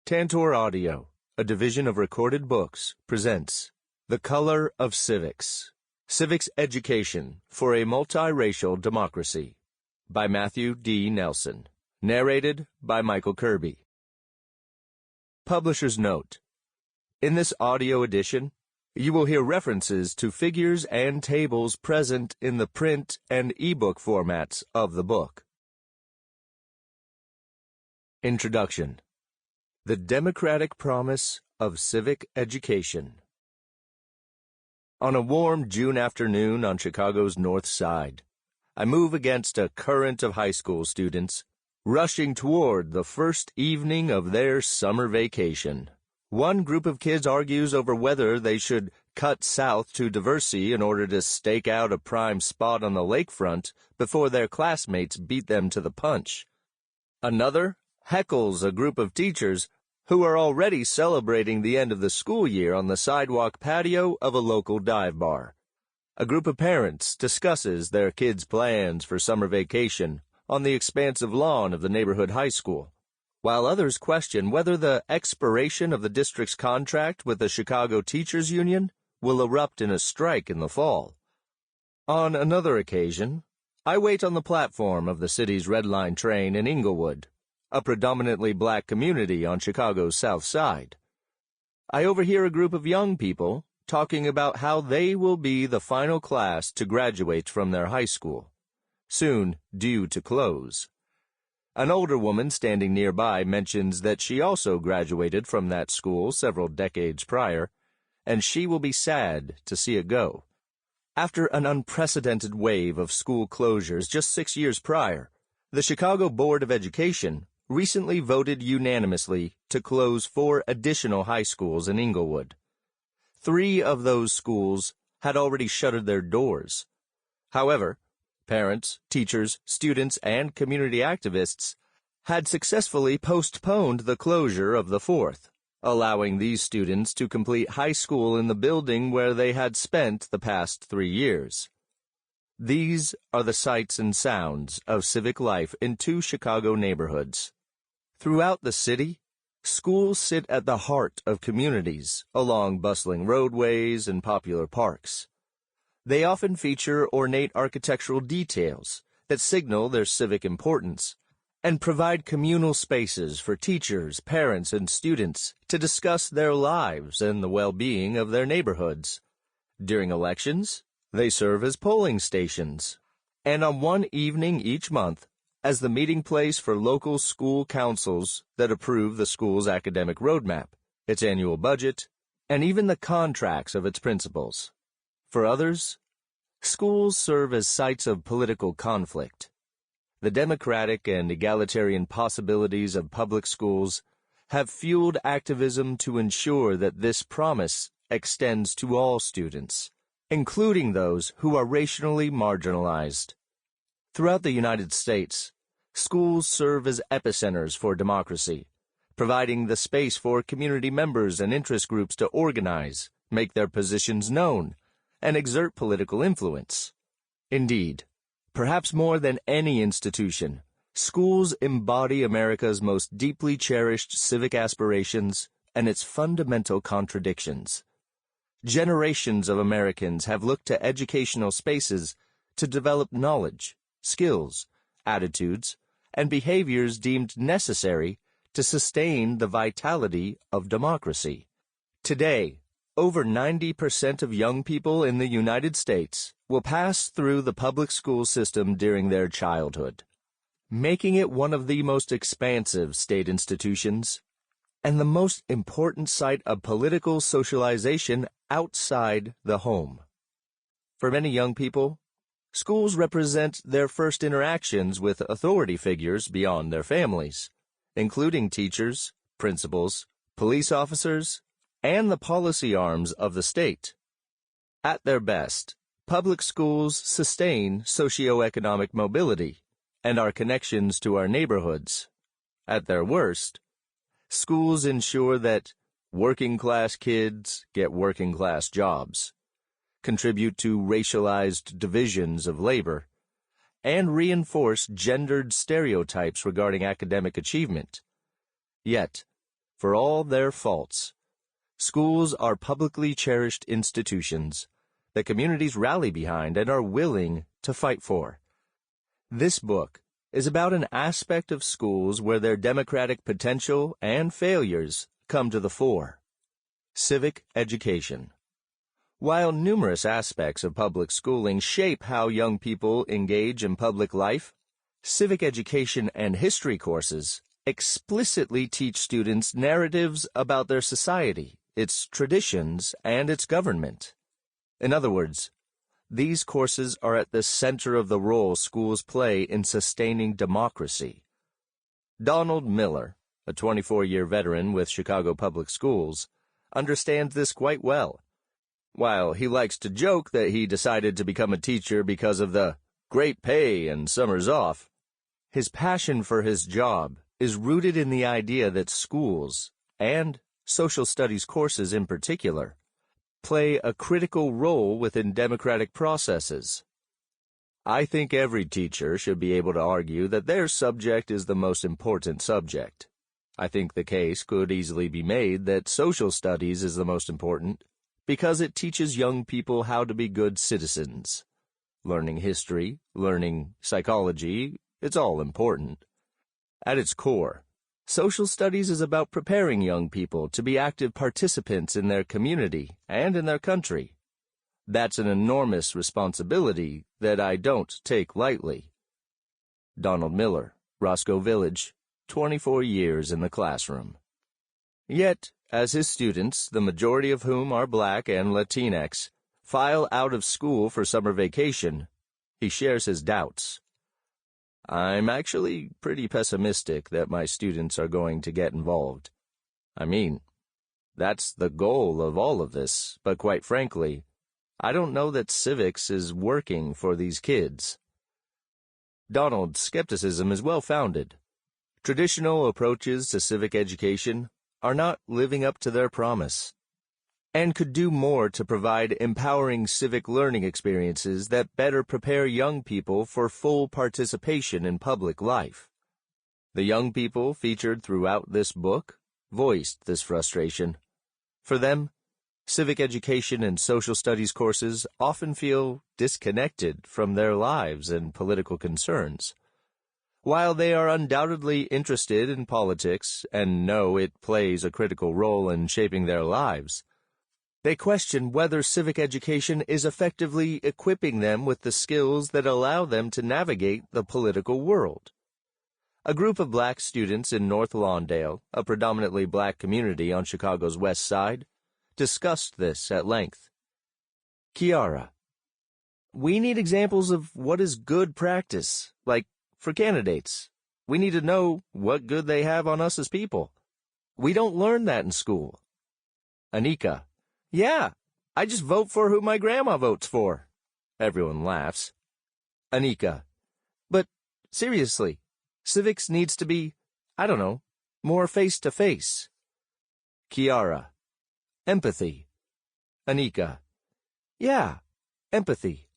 Tantor Audio, a division of Recorded Books, presents The Color of Civics, Civics Education for a Multiracial Democracy, by Matthew D. Nelsen, narrated by Michael Kirby. Publisher's Note: in this audio edition, you will hear references to figures and tables present in the print and ebook formats of the book. Introduction: The Democratic Promise of Civic Education. On a warm June afternoon on Chicago's North Side, I move against a current of high school students rushing toward the first evening of their summer vacation. One group of kids argues over whether they should cut south to Diversey in order to stake out a prime spot on the lakefront before their classmates beat them to the punch. Another heckles a group of teachers who are already celebrating the end of the school year on the sidewalk patio of a local dive bar. A group of parents discusses their kids' plans for summer vacation on the expansive lawn of the neighborhood high school, while others question whether the expiration of the district's contract with the Chicago Teachers Union will erupt in a strike in the fall. On another occasion, I wait on the platform of the city's Red Line train in Inglewood, a predominantly black community on Chicago's South Side. I overhear a group of young people talking about how they will be the final class to graduate from their high school, soon due to close. An older woman standing nearby mentions that she also graduated from that school several decades prior, and she will be sad to see it go. After an unprecedented wave of school closures just 6 years prior, the Chicago Board of Education recently voted unanimously to close 4 additional high schools in Inglewood. 3 of those schools had already shuttered their doors. However, parents, teachers, students, and community activists had successfully postponed the closure of the 4th, allowing these students to complete high school in the building where they had spent the past 3 years. These are the sights and sounds of civic life in 2 Chicago neighborhoods. Throughout the city, schools sit at the heart of communities along bustling roadways and popular parks. They often feature ornate architectural details that signal their civic importance and provide communal spaces for teachers, parents, and students to discuss their lives and the well-being of their neighborhoods. During elections, they serve as polling stations, and on one evening each month, as the meeting place for local school councils that approve the school's academic roadmap, its annual budget, and even the contracts of its principals. For others, schools serve as sites of political conflict. The democratic and egalitarian possibilities of public schools have fueled activism to ensure that this promise extends to all students, including those who are racially marginalized. Throughout the United States, schools serve as epicenters for democracy, providing the space for community members and interest groups to organize, make their positions known, and exert political influence. Indeed, perhaps more than any institution, schools embody America's most deeply cherished civic aspirations and its fundamental contradictions. Generations of Americans have looked to educational spaces to develop knowledge, skills, attitudes, and behaviors deemed necessary to sustain the vitality of democracy. Today, over 90% of young people in the United States will pass through the public school system during their childhood, making it one of the most expansive state institutions and the most important site of political socialization outside the home. For many young people, schools represent their first interactions with authority figures beyond their families, including teachers, principals, police officers, and the policy arms of the state. At their best, public schools sustain socioeconomic mobility and our connections to our neighborhoods. At their worst, schools ensure that working-class kids get working-class jobs, contribute to racialized divisions of labor, and reinforce gendered stereotypes regarding academic achievement. Yet, for all their faults. Schools are publicly cherished institutions that communities rally behind and are willing to fight for. This book is about an aspect of schools where their democratic potential and failures come to the fore: civic education. While numerous aspects of public schooling shape how young people engage in public life, civic education and history courses explicitly teach students narratives about their society, its traditions, and its government. In other words, these courses are at the center of the role schools play in sustaining democracy. Donald Miller, a 24-year veteran with Chicago Public Schools, understands this quite well. While he likes to joke that he decided to become a teacher because of the great pay and summers off, his passion for his job is rooted in the idea that schools, and social studies courses in particular, play a critical role within democratic processes. I think every teacher should be able to argue that their subject is the most important subject. I think the case could easily be made that social studies is the most important because it teaches young people how to be good citizens. Learning history, learning psychology, it's all important. At its core, social studies is about preparing young people to be active participants in their community and in their country. That's an enormous responsibility that I don't take lightly. Donald Miller, Roscoe Village, 24 years in the classroom. Yet, as his students, the majority of whom are Black and Latinx, file out of school for summer vacation, he shares his doubts. I'm actually pretty pessimistic that my students are going to get involved. I mean, that's the goal of all of this, but quite frankly, I don't know that civics is working for these kids. Donald's skepticism is well-founded. Traditional approaches to civic education are not living up to their promise, and could do more to provide empowering civic learning experiences that better prepare young people for full participation in public life. The young people featured throughout this book voiced this frustration. For them, civic education and social studies courses often feel disconnected from their lives and political concerns. While they are undoubtedly interested in politics and know it plays a critical role in shaping their lives, they question whether civic education is effectively equipping them with the skills that allow them to navigate the political world. A group of Black students in North Lawndale, a predominantly Black community on Chicago's west side, discussed this at length. Kiara: we need examples of what is good practice, like for candidates. We need to know what good they have on us as people. We don't learn that in school. Anika: yeah, I just vote for who my grandma votes for. Everyone laughs. Anika: but seriously, civics needs to be, I don't know, more face-to-face. Kiara: empathy. Anika: yeah, empathy.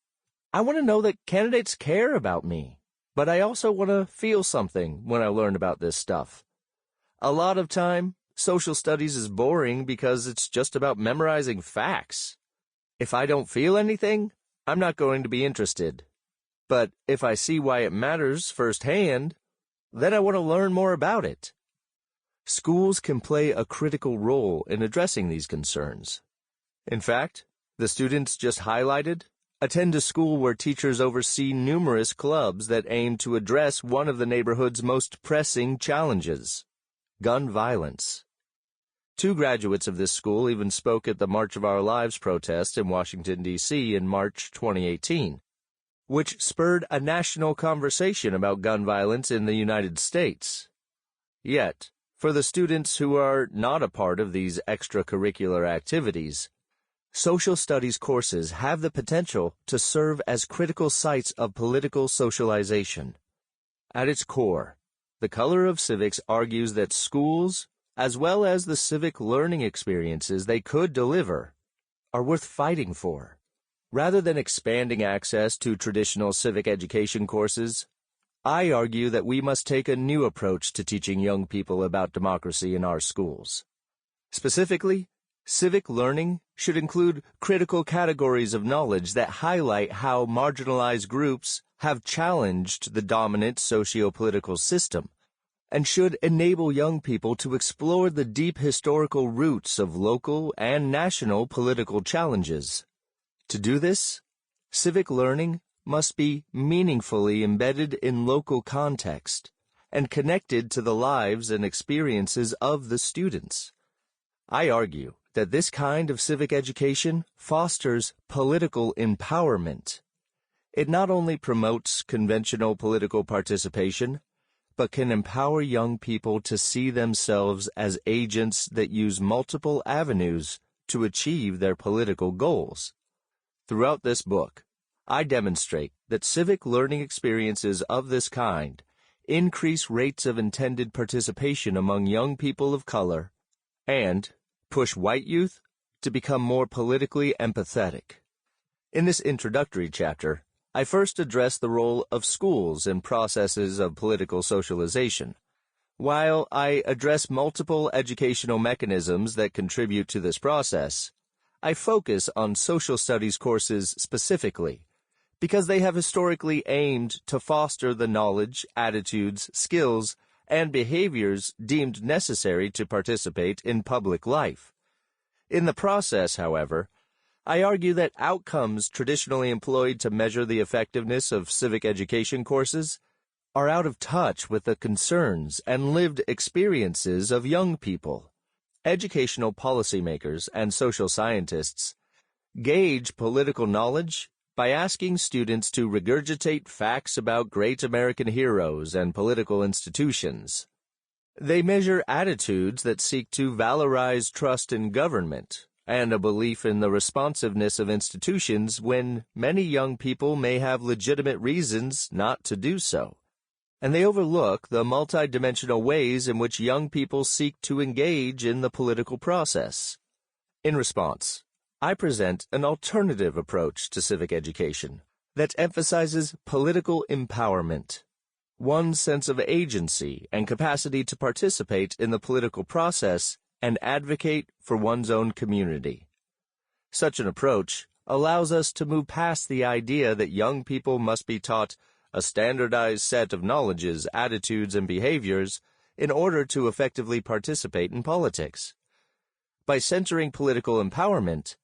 I want to know that candidates care about me, but I also want to feel something when I learn about this stuff. A lot of time, social studies is boring because it's just about memorizing facts. If I don't feel anything, I'm not going to be interested. But if I see why it matters firsthand, then I want to learn more about it. Schools can play a critical role in addressing these concerns. In fact, the students just highlighted attend a school where teachers oversee numerous clubs that aim to address one of the neighborhood's most pressing challenges: gun violence. 2 graduates of this school even spoke at the March of Our Lives protest in Washington, D.C. in March 2018, which spurred a national conversation about gun violence in the United States. Yet, for the students who are not a part of these extracurricular activities, social studies courses have the potential to serve as critical sites of political socialization. At its core, the Color of Civics argues that schools, as well as the civic learning experiences they could deliver, are worth fighting for. Rather than expanding access to traditional civic education courses, I argue that we must take a new approach to teaching young people about democracy in our schools. Specifically, civic learning should include critical categories of knowledge that highlight how marginalized groups have challenged the dominant socio-political system, and should enable young people to explore the deep historical roots of local and national political challenges. To do this, civic learning must be meaningfully embedded in local context and connected to the lives and experiences of the students. I argue that this kind of civic education fosters political empowerment. It not only promotes conventional political participation, but can empower young people to see themselves as agents that use multiple avenues to achieve their political goals. Throughout this book, I demonstrate that civic learning experiences of this kind increase rates of intended participation among young people of color and push white youth to become more politically empathetic. In this introductory chapter, I first address the role of schools in processes of political socialization. While I address multiple educational mechanisms that contribute to this process, I focus on social studies courses specifically, because they have historically aimed to foster the knowledge, attitudes, skills, and behaviors deemed necessary to participate in public life. In the process, however, I argue that outcomes traditionally employed to measure the effectiveness of civic education courses are out of touch with the concerns and lived experiences of young people. Educational policymakers and social scientists gauge political knowledge by asking students to regurgitate facts about great American heroes and political institutions. They measure attitudes that seek to valorize trust in government and a belief in the responsiveness of institutions when many young people may have legitimate reasons not to do so. And they overlook the multidimensional ways in which young people seek to engage in the political process. In response, I present an alternative approach to civic education that emphasizes political empowerment, one's sense of agency and capacity to participate in the political process and advocate for one's own community. Such an approach allows us to move past the idea that young people must be taught a standardized set of knowledges, attitudes, and behaviors in order to effectively participate in politics. By centering political empowerment,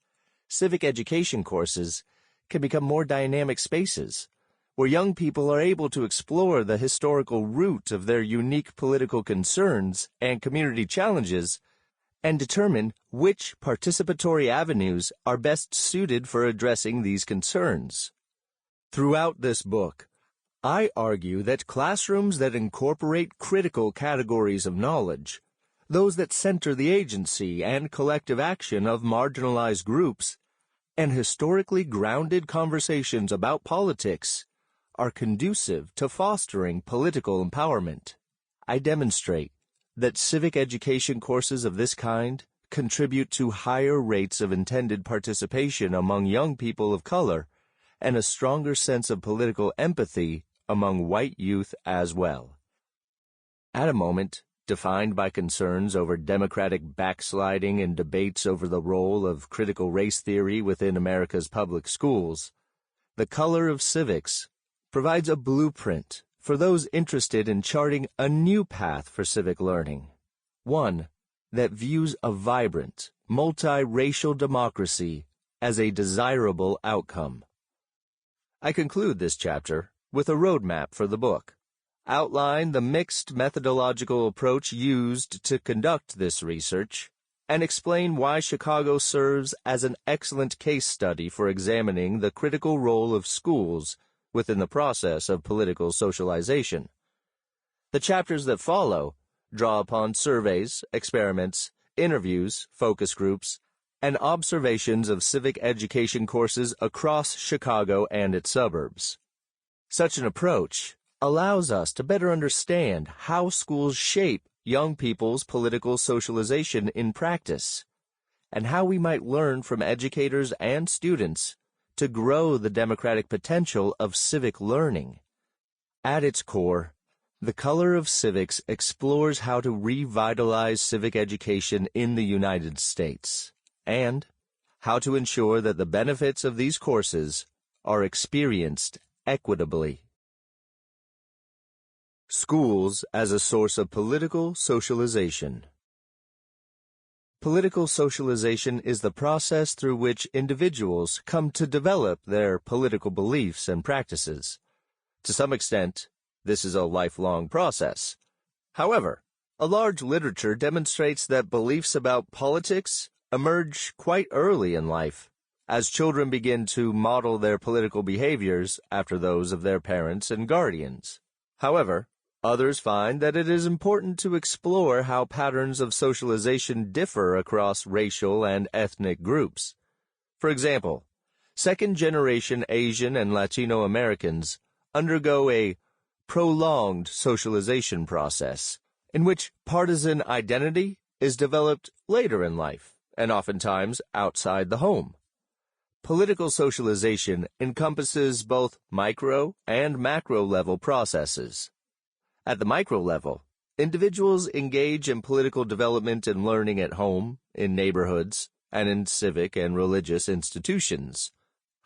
civic education courses can become more dynamic spaces where young people are able to explore the historical root of their unique political concerns and community challenges and determine which participatory avenues are best suited for addressing these concerns. Throughout this book, I argue that classrooms that incorporate critical categories of knowledge, those that center the agency and collective action of marginalized groups, and historically grounded conversations about politics, are conducive to fostering political empowerment. I demonstrate that civic education courses of this kind contribute to higher rates of intended participation among young people of color and a stronger sense of political empathy among white youth as well. At a moment defined by concerns over democratic backsliding and debates over the role of critical race theory within America's public schools, The Color of Civics provides a blueprint for those interested in charting a new path for civic learning, one that views a vibrant, multiracial democracy as a desirable outcome. I conclude this chapter with a roadmap for the book, outline the mixed methodological approach used to conduct this research, and explain why Chicago serves as an excellent case study for examining the critical role of schools within the process of political socialization. The chapters that follow draw upon surveys, experiments, interviews, focus groups, and observations of civic education courses across Chicago and its suburbs. Such an approach allows us to better understand how schools shape young people's political socialization in practice, and how we might learn from educators and students to grow the democratic potential of civic learning. At its core, The Color of Civics explores how to revitalize civic education in the United States and how to ensure that the benefits of these courses are experienced equitably. Schools as a source of political socialization. Political socialization is the process through which individuals come to develop their political beliefs and practices. To some extent, this is a lifelong process. However, a large literature demonstrates that beliefs about politics emerge quite early in life, as children begin to model their political behaviors after those of their parents and guardians. However, others find that it is important to explore how patterns of socialization differ across racial and ethnic groups. For example, second-generation Asian and Latino Americans undergo a prolonged socialization process in which partisan identity is developed later in life and oftentimes outside the home. Political socialization encompasses both micro and macro-level processes. At the micro level, individuals engage in political development and learning at home, in neighborhoods, and in civic and religious institutions.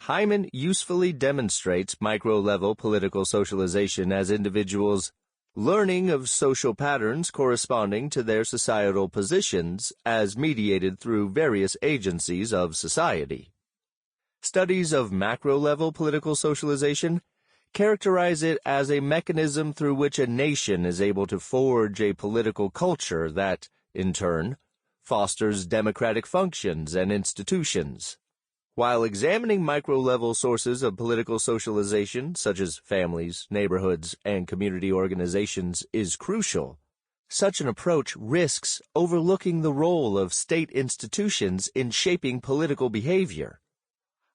Hyman usefully demonstrates micro-level political socialization as individuals learning of social patterns corresponding to their societal positions as mediated through various agencies of society. Studies of macro-level political socialization characterize it as a mechanism through which a nation is able to forge a political culture that, in turn, fosters democratic functions and institutions. While examining micro-level sources of political socialization, such as families, neighborhoods, and community organizations, is crucial, such an approach risks overlooking the role of state institutions in shaping political behavior.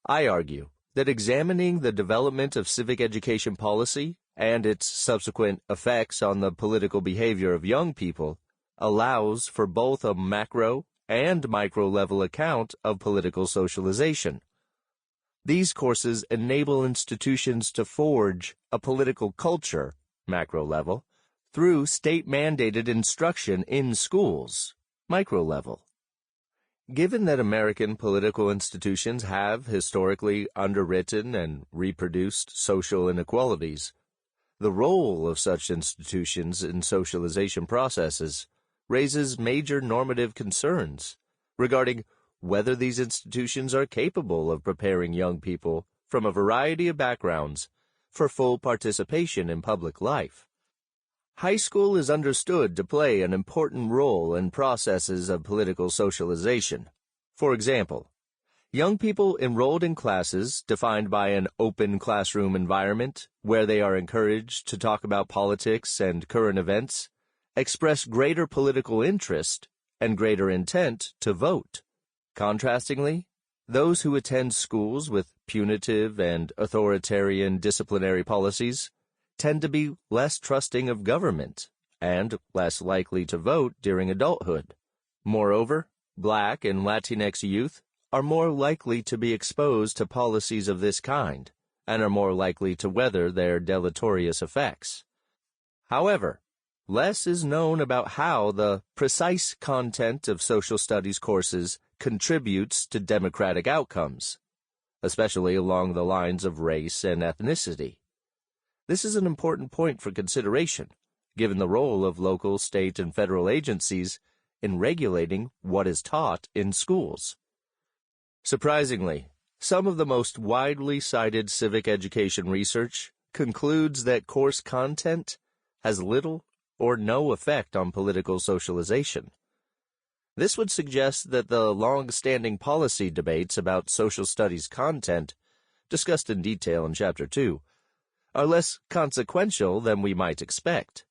I argue that examining the development of civic education policy and its subsequent effects on the political behavior of young people allows for both a macro and micro-level account of political socialization. These courses enable institutions to forge a political culture, macro-level, through state-mandated instruction in schools, micro-level. Given that American political institutions have historically underwritten and reproduced social inequalities, the role of such institutions in socialization processes raises major normative concerns regarding whether these institutions are capable of preparing young people from a variety of backgrounds for full participation in public life. High school is understood to play an important role in processes of political socialization. For example, young people enrolled in classes defined by an open classroom environment where they are encouraged to talk about politics and current events express greater political interest and greater intent to vote. Contrastingly, those who attend schools with punitive and authoritarian disciplinary policies tend to be less trusting of government and less likely to vote during adulthood. Moreover, Black and Latinx youth are more likely to be exposed to policies of this kind and are more likely to weather their deleterious effects. However, less is known about how the precise content of social studies courses contributes to democratic outcomes, especially along the lines of race and ethnicity. This is an important point for consideration, given the role of local, state, and federal agencies in regulating what is taught in schools. Surprisingly, some of the most widely cited civic education research concludes that course content has little or no effect on political socialization. This would suggest that the long-standing policy debates about social studies content, discussed in detail in Chapter 2, are less consequential than we might expect.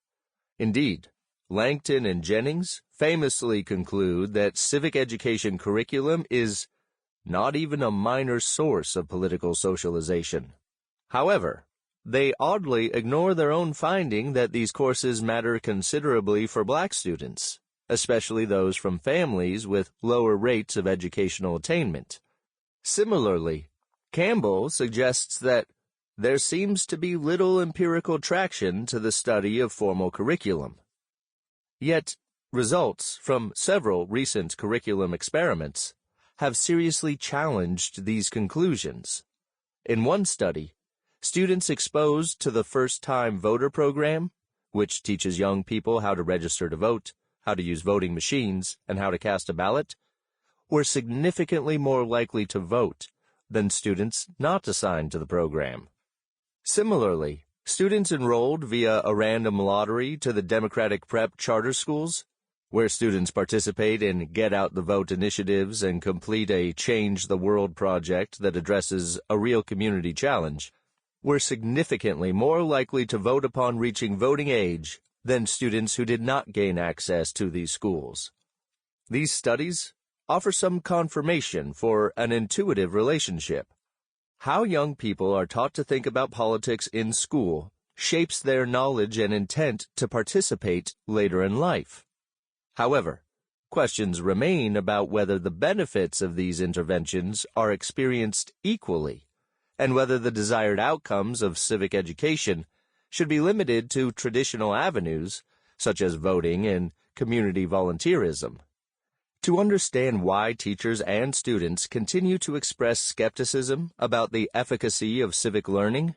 Indeed, Langton and Jennings famously conclude that civic education curriculum is not even a minor source of political socialization. However, they oddly ignore their own finding that these courses matter considerably for Black students, especially those from families with lower rates of educational attainment. Similarly, Campbell suggests that there seems to be little empirical traction to the study of formal curriculum. Yet, results from several recent curriculum experiments have seriously challenged these conclusions. In one study, students exposed to the first-time voter program, which teaches young people how to register to vote, how to use voting machines, and how to cast a ballot, were significantly more likely to vote than students not assigned to the program. Similarly, students enrolled via a random lottery to the Democratic Prep charter schools, where students participate in get-out-the-vote initiatives and complete a Change the World project that addresses a real community challenge, were significantly more likely to vote upon reaching voting age than students who did not gain access to these schools. These studies offer some confirmation for an intuitive relationship. How young people are taught to think about politics in school shapes their knowledge and intent to participate later in life. However, questions remain about whether the benefits of these interventions are experienced equally, and whether the desired outcomes of civic education should be limited to traditional avenues, such as voting and community volunteerism. To understand why teachers and students continue to express skepticism about the efficacy of civic learning,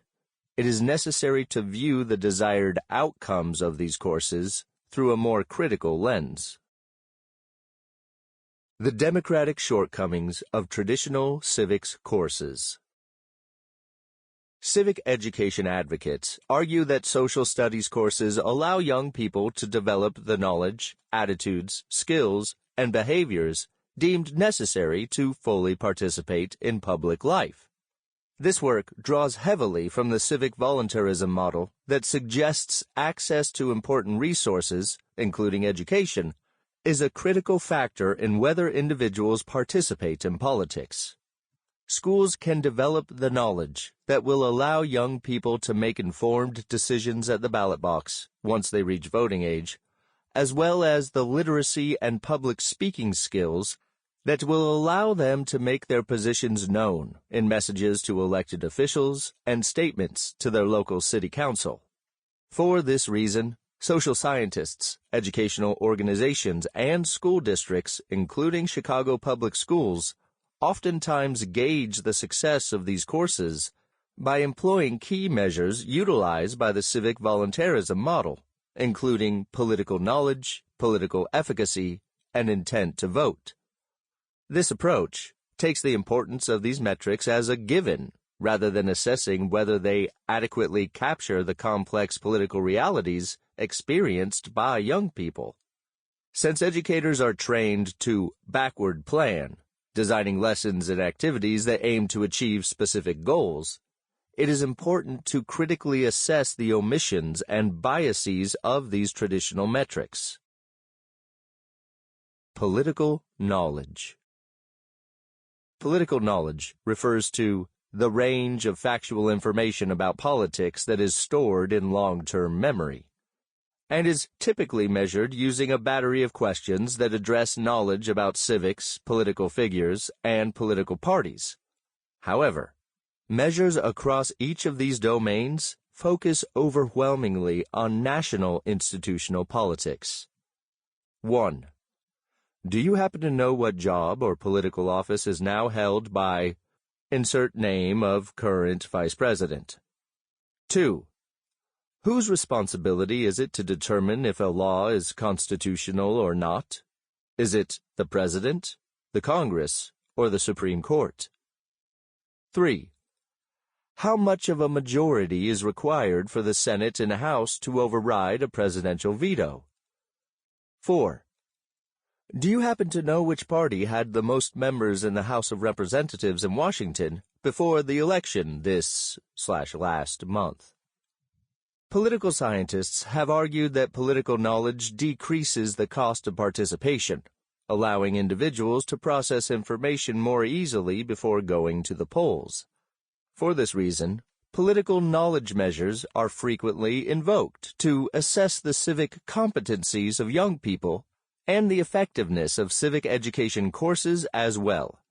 it is necessary to view the desired outcomes of these courses through a more critical lens. The democratic shortcomings of traditional civics courses. Civic education advocates argue that social studies courses allow young people to develop the knowledge, attitudes, skills, and behaviors deemed necessary to fully participate in public life. This work draws heavily from the civic voluntarism model that suggests access to important resources, including education, is a critical factor in whether individuals participate in politics. Schools can develop the knowledge that will allow young people to make informed decisions at the ballot box once they reach voting age, as well as the literacy and public speaking skills that will allow them to make their positions known in messages to elected officials and statements to their local city council. For this reason, social scientists, educational organizations, and school districts, including Chicago Public Schools, oftentimes gauge the success of these courses by employing key measures utilized by the civic voluntarism model, including political knowledge, political efficacy, and intent to vote. This approach takes the importance of these metrics as a given, rather than assessing whether they adequately capture the complex political realities experienced by young people. Since educators are trained to backward plan, designing lessons and activities that aim to achieve specific goals, it is important to critically assess the omissions and biases of these traditional metrics. Political knowledge. Political knowledge refers to the range of factual information about politics that is stored in long-term memory, and is typically measured using a battery of questions that address knowledge about civics, political figures, and political parties. However, measures across each of these domains focus overwhelmingly on national institutional politics. 1. Do you happen to know what job or political office is now held by insert name of current vice president? 2. Whose responsibility is it to determine if a law is constitutional or not? Is it the President, the Congress, or the Supreme Court? 3. How much of a majority is required for the Senate and House to override a presidential veto? 4. Do you happen to know which party had the most members in the House of Representatives in Washington before the election this/last month? Political scientists have argued that political knowledge decreases the cost of participation, allowing individuals to process information more easily before going to the polls. For this reason, political knowledge measures are frequently invoked to assess the civic competencies of young people and the effectiveness of civic education courses as well.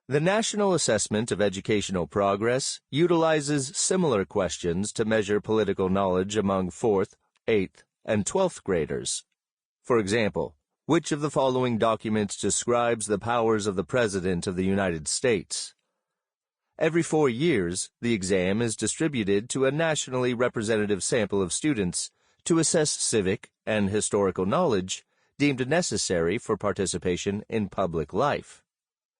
The National Assessment of Educational Progress utilizes similar questions to measure political knowledge among 4th, 8th, and 12th graders. For example, which of the following documents describes the powers of the President of the United States? Every 4 years, the exam is distributed to a nationally representative sample of students to assess civic and historical knowledge deemed necessary for participation in public life.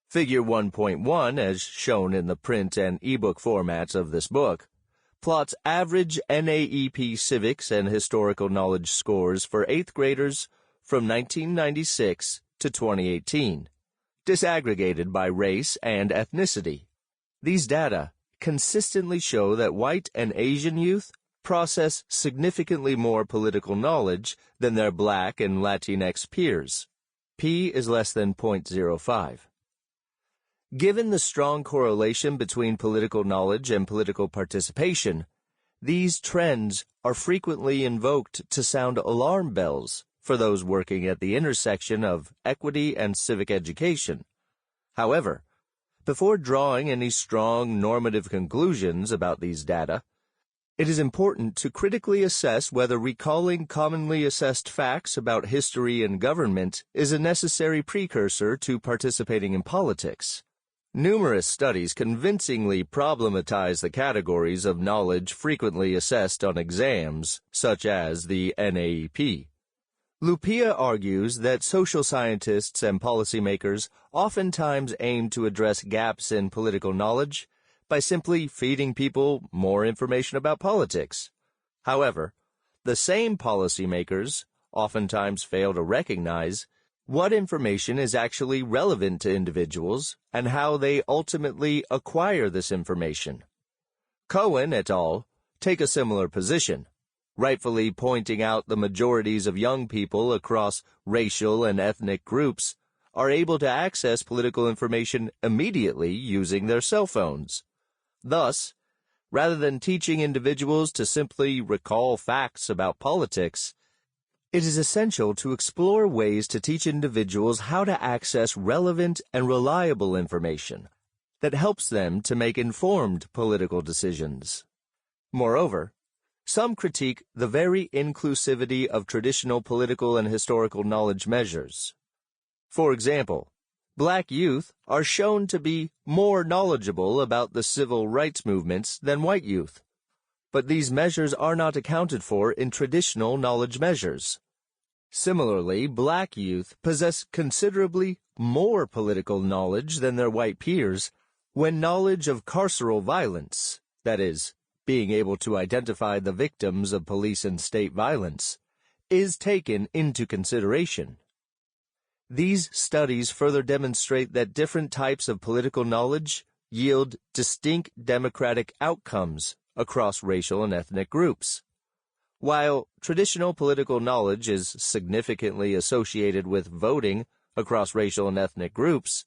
Figure 1.1, as shown in the print and ebook formats of this book, plots average NAEP civics and historical knowledge scores for 8th graders from 1996 to 2018, disaggregated by race and ethnicity. These data consistently show that white and Asian youth process significantly more political knowledge than their Black and Latinx peers. P is less than 0.05. Given the strong correlation between political knowledge and political participation, these trends are frequently invoked to sound alarm bells for those working at the intersection of equity and civic education. However, before drawing any strong normative conclusions about these data, it is important to critically assess whether recalling commonly assessed facts about history and government is a necessary precursor to participating in politics. Numerous studies convincingly problematize the categories of knowledge frequently assessed on exams, such as the NAEP. Lupia argues that social scientists and policymakers oftentimes aim to address gaps in political knowledge by simply feeding people more information about politics. However, the same policymakers oftentimes fail to recognize what information is actually relevant to individuals and how they ultimately acquire this information. Cohen et al. Take a similar position, rightfully pointing out the majorities of young people across racial and ethnic groups are able to access political information immediately using their cell phones. Thus, rather than teaching individuals to simply recall facts about politics, it is essential to explore ways to teach individuals how to access relevant and reliable information that helps them to make informed political decisions. Moreover, some critique the very inclusivity of traditional political and historical knowledge measures. For example, Black youth are shown to be more knowledgeable about the civil rights movements than white youth, but these measures are not accounted for in traditional knowledge measures. Similarly, Black youth possess considerably more political knowledge than their white peers when knowledge of carceral violence, that is, being able to identify the victims of police and state violence, is taken into consideration. These studies further demonstrate that different types of political knowledge yield distinct democratic outcomes across racial and ethnic groups. While traditional political knowledge is significantly associated with voting across racial and ethnic groups,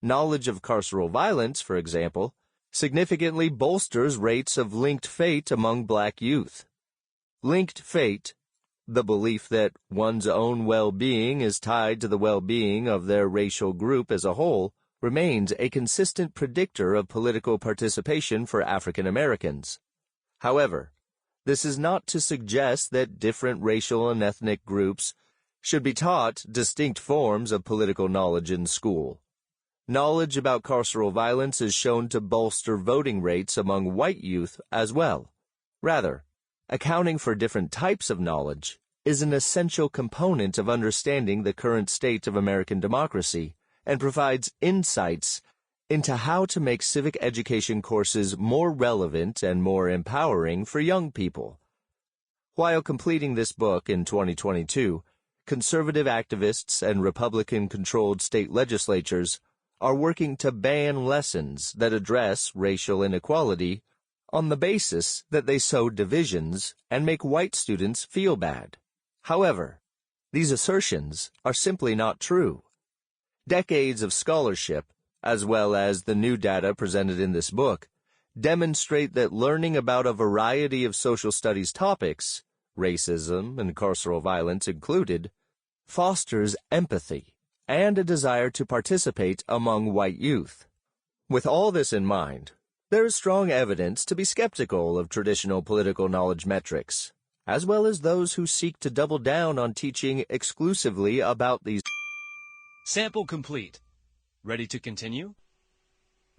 knowledge of carceral violence, for example, significantly bolsters rates of linked fate among Black youth. Linked fate, the belief that one's own well-being is tied to the well-being of their racial group as a whole, remains a consistent predictor of political participation for African Americans. However, this is not to suggest that different racial and ethnic groups should be taught distinct forms of political knowledge in school. Knowledge about carceral violence is shown to bolster voting rates among white youth as well. Rather, accounting for different types of knowledge is an essential component of understanding the current state of American democracy and provides insights into how to make civic education courses more relevant and more empowering for young people. While completing this book in 2022, conservative activists and Republican-controlled state legislatures are working to ban lessons that address racial inequality on the basis that they sow divisions and make white students feel bad. However, these assertions are simply not true. Decades of scholarship, as well as the new data presented in this book, demonstrate that learning about a variety of social studies topics, racism and carceral violence included, fosters empathy and a desire to participate among white youth. With all this in mind, there is strong evidence to be skeptical of traditional political knowledge metrics, as well as those who seek to double down on teaching exclusively about these. Sample complete. Ready to continue?